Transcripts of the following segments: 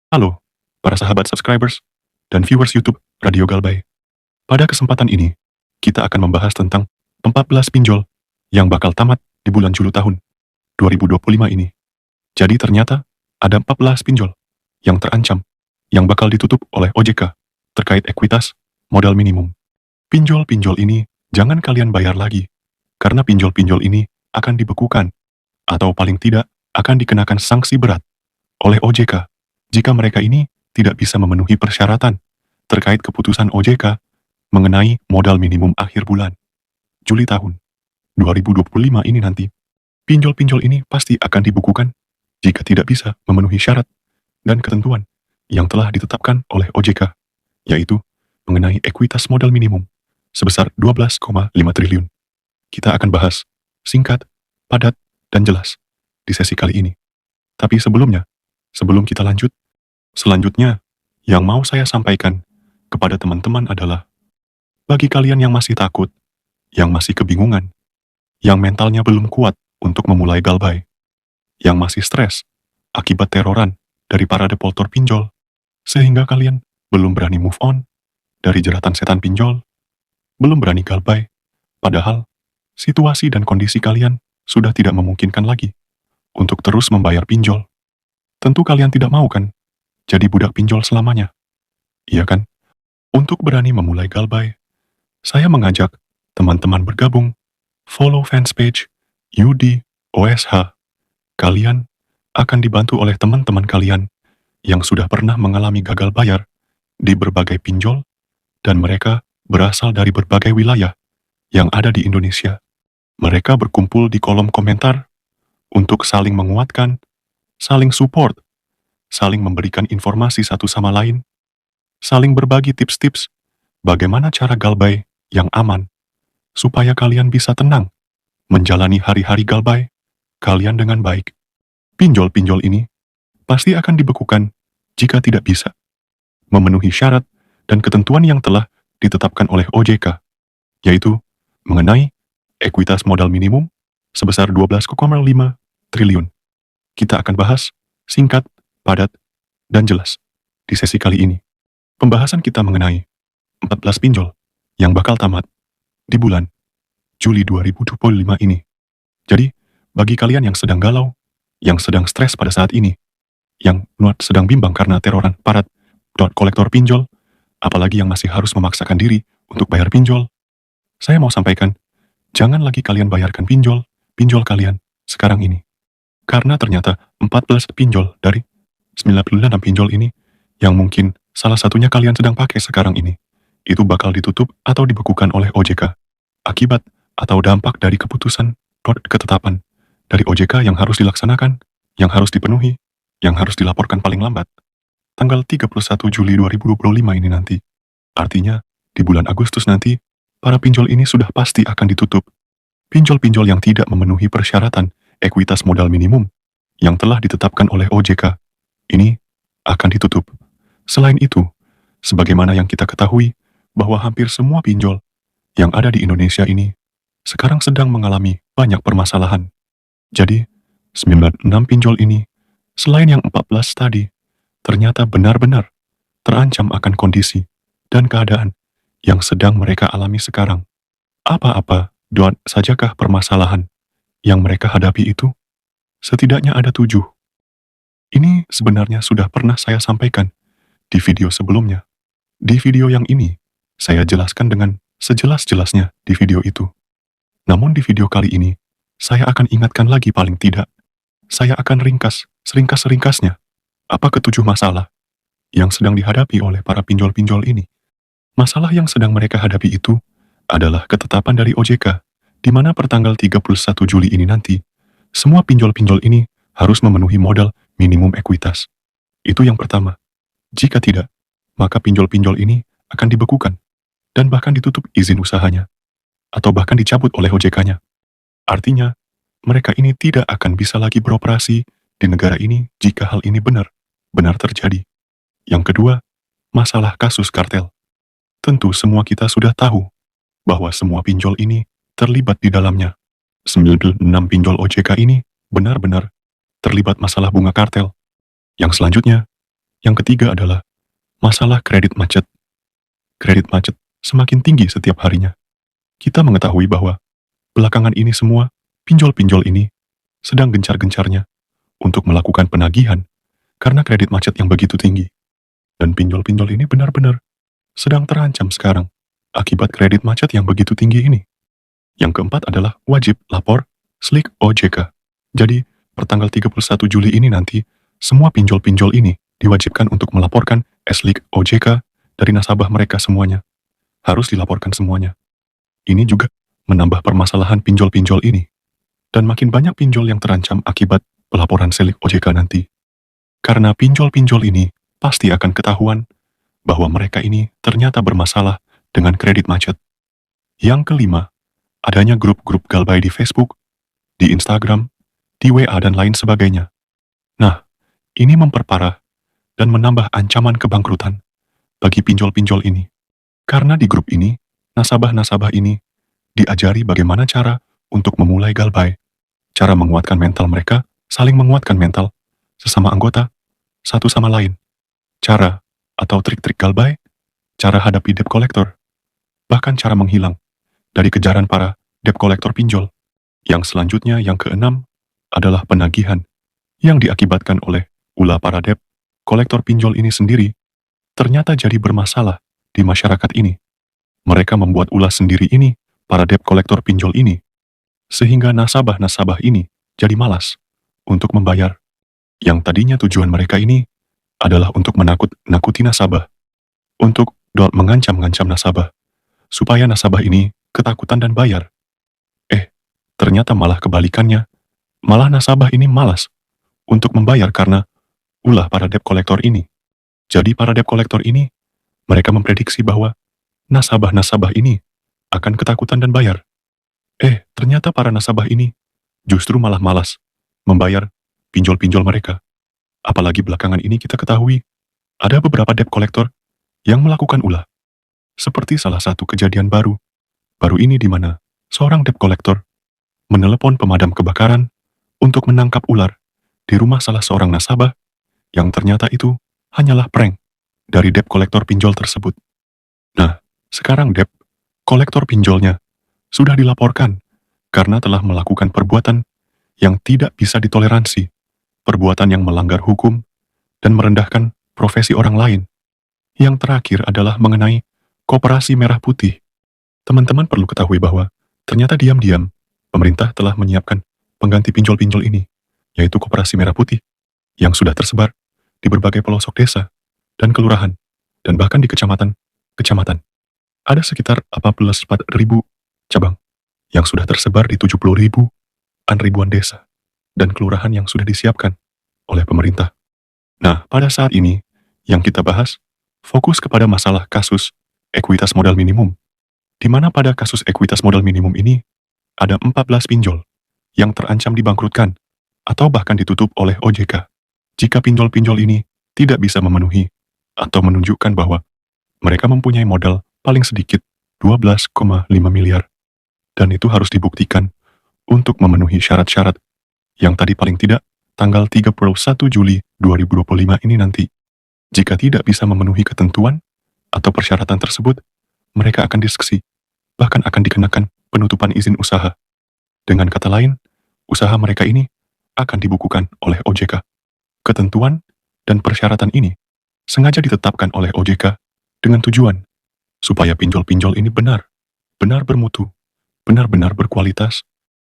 Halo, para sahabat subscribers dan viewers YouTube Radio Galbay. Pada kesempatan ini, kita akan membahas tentang 14 pinjol yang bakal tamat di bulan Juli tahun 2025 ini. Jadi ternyata ada 14 pinjol yang terancam yang bakal ditutup oleh OJK terkait ekuitas modal minimum. Pinjol-pinjol ini jangan kalian bayar lagi, karena pinjol-pinjol ini akan dibekukan atau paling tidak akan dikenakan sanksi berat oleh OJK jika mereka ini tidak bisa memenuhi persyaratan terkait keputusan OJK mengenai modal minimum akhir bulan Juli tahun 2025 ini nanti. Pinjol-pinjol ini pasti akan dibukukan jika tidak bisa memenuhi syarat dan ketentuan yang telah ditetapkan oleh OJK, yaitu mengenai ekuitas modal minimum sebesar 12,5 triliun. Kita akan bahas singkat, padat, dan jelas di sesi kali ini. Tapi sebelumnya, sebelum kita lanjut, selanjutnya yang mau saya sampaikan kepada teman-teman adalah bagi kalian yang masih takut, yang masih kebingungan, yang mentalnya belum kuat untuk memulai galbay, yang masih stres akibat teroran dari para defaultor pinjol, sehingga kalian belum berani move on dari jeratan setan pinjol, belum berani galbay, padahal situasi dan kondisi kalian sudah tidak memungkinkan lagi untuk terus membayar pinjol. Tentu kalian tidak mau kan jadi budak pinjol selamanya, iya kan? Untuk berani memulai galbay, saya mengajak teman-teman bergabung, follow fans page Yudi OSH. Kalian akan dibantu oleh teman-teman kalian yang sudah pernah mengalami gagal bayar di berbagai pinjol, dan mereka berasal dari berbagai wilayah yang ada di Indonesia. Mereka berkumpul di kolom komentar untuk saling menguatkan, saling support, saling memberikan informasi satu sama lain, saling berbagi tips-tips bagaimana cara galbay yang aman, supaya kalian bisa tenang menjalani hari-hari galbay kalian dengan baik. Pinjol-pinjol ini pasti akan dibekukan jika tidak bisa memenuhi syarat dan ketentuan yang telah ditetapkan oleh OJK, yaitu mengenai ekuitas modal minimum sebesar 12,5 triliun. Kita akan bahas singkat, padat, dan jelas di sesi kali ini. Pembahasan kita mengenai 14 pinjol yang bakal tamat di bulan Juli 2025 ini. Jadi, bagi kalian yang sedang galau, yang sedang stres pada saat ini, yang sedang bimbang karena teroran para kolektor pinjol, apalagi yang masih harus memaksakan diri untuk bayar pinjol, saya mau sampaikan, jangan lagi kalian bayarkan pinjol kalian sekarang ini. Karena ternyata 14 pinjol dari 96 pinjol ini, yang mungkin salah satunya kalian sedang pakai sekarang ini, itu bakal ditutup atau dibekukan oleh OJK. Akibat atau dampak dari keputusan ketetapan dari OJK yang harus dilaksanakan, yang harus dipenuhi, yang harus dilaporkan paling lambat tanggal 31 Juli 2025 ini nanti. Artinya, di bulan Agustus nanti, para pinjol ini sudah pasti akan ditutup. Pinjol-pinjol yang tidak memenuhi persyaratan ekuitas modal minimum yang telah ditetapkan oleh OJK ini akan ditutup. Selain itu, sebagaimana yang kita ketahui bahwa hampir semua pinjol yang ada di Indonesia ini sekarang sedang mengalami banyak permasalahan. Jadi, 96 pinjol ini, selain yang 14 tadi, ternyata benar-benar terancam akan kondisi dan keadaan yang sedang mereka alami sekarang. Apa-apa sajakah permasalahan yang mereka hadapi itu? Setidaknya ada 7. Ini sebenarnya sudah pernah saya sampaikan di video sebelumnya. Di video yang ini, saya jelaskan dengan sejelas-jelasnya di video itu. Namun di video kali ini, saya akan ingatkan lagi paling tidak. Saya akan seringkas-ringkasnya, apa ketujuh masalah yang sedang dihadapi oleh para pinjol-pinjol ini. Masalah yang sedang mereka hadapi itu adalah ketetapan dari OJK, di mana pertanggal 31 Juli ini nanti, semua pinjol-pinjol ini harus memenuhi modal minimum ekuitas. Itu yang pertama. Jika tidak, maka pinjol-pinjol ini akan dibekukan dan bahkan ditutup izin usahanya, atau bahkan dicabut oleh OJK-nya. Artinya, mereka ini tidak akan bisa lagi beroperasi di negara ini jika hal ini benar terjadi. Yang kedua, masalah kasus kartel. Tentu semua kita sudah tahu bahwa semua pinjol ini terlibat di dalamnya. 96 pinjol OJK ini benar-benar terlibat masalah bunga kartel. Yang selanjutnya, Yang ketiga adalah masalah kredit macet. Kredit macet semakin tinggi setiap harinya. Kita mengetahui bahwa belakangan ini semua pinjol-pinjol ini sedang gencar-gencarnya untuk melakukan penagihan karena kredit macet yang begitu tinggi. Dan pinjol-pinjol ini benar-benar sedang terancam sekarang akibat kredit macet yang begitu tinggi ini. Yang keempat adalah wajib lapor SLIK OJK. Jadi, pertanggal 31 Juli ini nanti, semua pinjol-pinjol ini diwajibkan untuk melaporkan SLIK OJK dari nasabah mereka semuanya. Harus dilaporkan semuanya. Ini juga menambah permasalahan pinjol-pinjol ini. Dan makin banyak pinjol yang terancam akibat pelaporan SLIK OJK nanti. Karena pinjol-pinjol ini pasti akan ketahuan bahwa mereka ini ternyata bermasalah dengan kredit macet. Yang kelima, adanya grup-grup galbay di Facebook, di Instagram, di WA dan lain sebagainya. Nah, ini memperparah dan menambah ancaman kebangkrutan bagi pinjol-pinjol ini. Karena di grup ini, nasabah-nasabah ini diajari bagaimana cara untuk memulai galbay, cara menguatkan mental mereka, saling menguatkan mental sesama anggota, satu sama lain. Cara atau trik-trik galbay, cara hadapi debt collector, bahkan cara menghilang dari kejaran para debt collector pinjol. Yang selanjutnya, yang keenam, adalah penagihan yang diakibatkan oleh ulah para debt kolektor pinjol ini sendiri ternyata jadi bermasalah di masyarakat ini. Mereka membuat ulah sendiri ini, para debt kolektor pinjol ini, sehingga nasabah-nasabah ini jadi malas untuk membayar. Yang tadinya tujuan mereka ini adalah untuk menakut-nakuti nasabah, untuk mengancam-ngancam nasabah, supaya nasabah ini ketakutan dan bayar. Ternyata malah kebalikannya, malah nasabah ini malas untuk membayar karena ulah para debt kolektor ini. Jadi para debt kolektor ini, mereka memprediksi bahwa nasabah-nasabah ini akan ketakutan dan bayar. Ternyata para nasabah ini justru malah malas membayar pinjol-pinjol mereka. Apalagi belakangan ini kita ketahui, ada beberapa debt kolektor yang melakukan ulah. Seperti salah satu kejadian baru ini di mana seorang debt kolektor menelepon pemadam kebakaran untuk menangkap ular di rumah salah seorang nasabah yang ternyata itu hanyalah prank dari debt kolektor pinjol tersebut. Nah, sekarang debt kolektor pinjolnya sudah dilaporkan karena telah melakukan perbuatan yang tidak bisa ditoleransi, perbuatan yang melanggar hukum dan merendahkan profesi orang lain. Yang terakhir adalah mengenai Koperasi Merah Putih. Teman-teman perlu ketahui bahwa ternyata diam-diam pemerintah telah menyiapkan pengganti pinjol-pinjol ini, yaitu Koperasi Merah Putih, yang sudah tersebar di berbagai pelosok desa dan kelurahan, dan bahkan di kecamatan. Ada sekitar 44.000 cabang yang sudah tersebar di 70.000-an ribuan desa dan kelurahan yang sudah disiapkan oleh pemerintah. Nah, pada saat ini, yang kita bahas, fokus kepada masalah kasus ekuitas modal minimum, di mana pada kasus ekuitas modal minimum ini, ada 14 pinjol yang terancam dibangkrutkan atau bahkan ditutup oleh OJK jika pinjol-pinjol ini tidak bisa memenuhi atau menunjukkan bahwa mereka mempunyai modal paling sedikit 12,5 miliar. Dan itu harus dibuktikan untuk memenuhi syarat-syarat yang tadi paling tidak tanggal 31 Juli 2025 ini nanti. Jika tidak bisa memenuhi ketentuan atau persyaratan tersebut, mereka akan diseksi, bahkan akan dikenakan penutupan izin usaha. Dengan kata lain, usaha mereka ini akan dibukukan oleh OJK. Ketentuan dan persyaratan ini sengaja ditetapkan oleh OJK dengan tujuan supaya pinjol-pinjol ini benar bermutu, benar-benar berkualitas,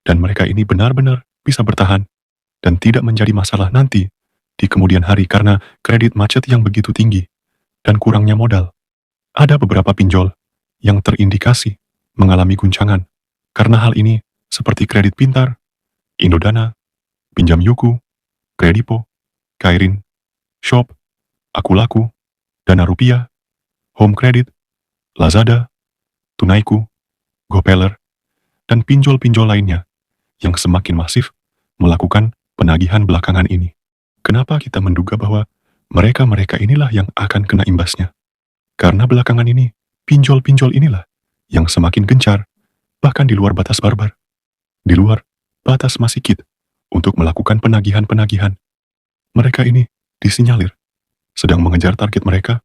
dan mereka ini benar-benar bisa bertahan dan tidak menjadi masalah nanti di kemudian hari karena kredit macet yang begitu tinggi dan kurangnya modal. Ada beberapa pinjol yang terindikasi mengalami guncangan karena hal ini seperti Kredit Pintar, Indodana, Pinjam Yuku, Kredipo, Kairin, Shop, Akulaku, Dana Rupiah, Home Credit, Lazada, Tunaiku, GoPayLater, dan pinjol-pinjol lainnya yang semakin masif melakukan penagihan belakangan ini. Kenapa kita menduga bahwa mereka-mereka inilah yang akan kena imbasnya? Karena belakangan ini, pinjol-pinjol inilah yang semakin gencar, bahkan di luar batas barbar, di luar batas masikit, untuk melakukan penagihan-penagihan. Mereka ini disinyalir sedang mengejar target mereka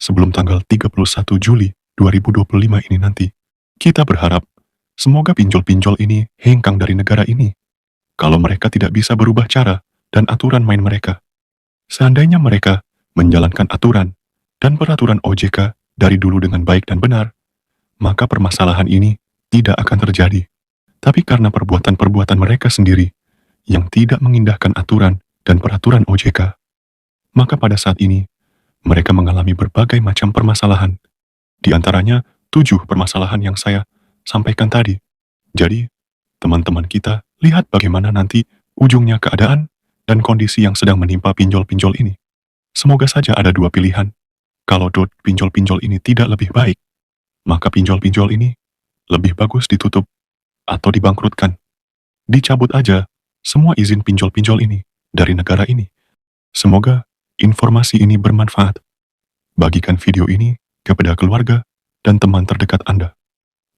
sebelum tanggal 31 Juli 2025 ini nanti. Kita berharap semoga pinjol-pinjol ini hengkang dari negara ini. Kalau mereka tidak bisa berubah cara dan aturan main mereka. Seandainya mereka menjalankan aturan dan peraturan OJK dari dulu dengan baik dan benar, maka permasalahan ini tidak akan terjadi. Tapi karena perbuatan-perbuatan mereka sendiri yang tidak mengindahkan aturan dan peraturan OJK, maka pada saat ini mereka mengalami berbagai macam permasalahan. Di antaranya 7 permasalahan yang saya sampaikan tadi. Jadi, teman-teman kita lihat bagaimana nanti ujungnya keadaan dan kondisi yang sedang menimpa pinjol-pinjol ini. Semoga saja ada 2 pilihan. Kalau pinjol-pinjol ini tidak lebih baik, maka pinjol-pinjol ini lebih bagus ditutup atau dibangkrutkan. Dicabut aja semua izin pinjol-pinjol ini dari negara ini. Semoga informasi ini bermanfaat. Bagikan video ini kepada keluarga dan teman terdekat Anda.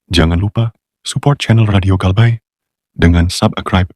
Jangan lupa support channel Radio Galbay dengan subscribe